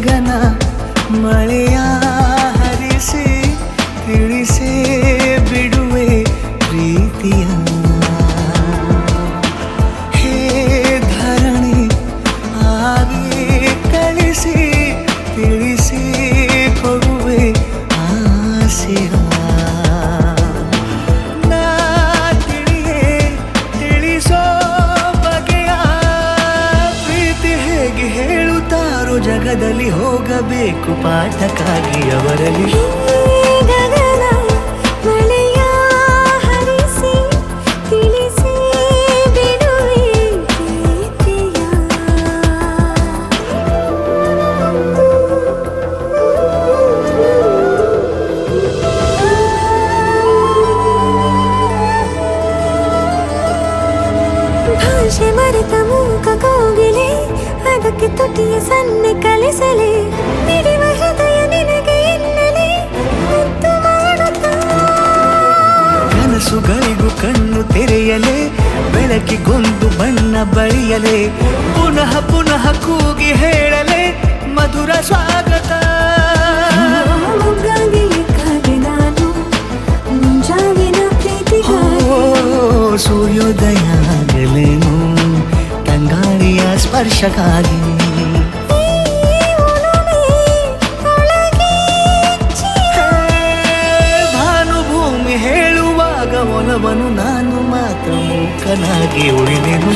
ಗಗನ ಮಳೆಯ ಹರಿಸಿ ತಿಳಿಸೇ ಬಿಡುವೆ ಪ್ರೀತಿಯ ಹೇ ಧರಣಿ ಆವಿ ಕಳಿಸಿ ತಿಳಿಸಿ ಕೊಡುವೆ ಆಸೆಯ ಜಗದಲ್ಲಿ ಹೋಗಬೇಕು ಪಾಠಕ್ಕಾಗಿ ಅವರಲ್ಲಿ ಗಗನ ಮಳೆಯ ಹರಿಸಿ ತಿಳಿಸಿ ಬಿಡುವೆ ಪ್ರೀತಿಯ ಭಾಷೆ ಮರೆತ ಮೂಕ ಕೋಗಿಲೆ ಅದಕ್ಕೆ ತುಟಿಯ ಸನ್ನೆ ಕಲಿಸಲೇ ಮಿಡಿವ ಹೃದಯ ನಿನಗೆ ಎನ್ನಲೇ ಮುದ್ದು ಮಾಡುತ್ತಾ ಕನಸುಗಳಿಗೂ ಕಣ್ಣು ತೆರೆಯಲೇ ಬೆಳಕಿಗೊಂದು ಬಣ್ಣ ಬಳಿಯಲೇ ಪುನಃ ಪುನಃ ಕೂಗಿ ಹೇಳಲೇ ಮಧುರ ಸ್ವಾಗತ ಮುಗ್ಗಾಗಿ ಕಾಗೆ ನಾನು ಮುಂಜಾವಿನ ಪ್ರೀತಿಗಾಗಿ ಸೂರ್ಯೋದಯ ಆಗಲೇನು ತಂಗಾಳಿಯ ಸ್ಪರ್ಶಕ್ಕಾಗಿ ಭಾನುಭೂಮಿ ಹೇಳುವಾಗ ಒಲವನು ನಾನು ಮಾತ್ರ ಮೂಕನಾಗಿ ಉಳಿದೆನು.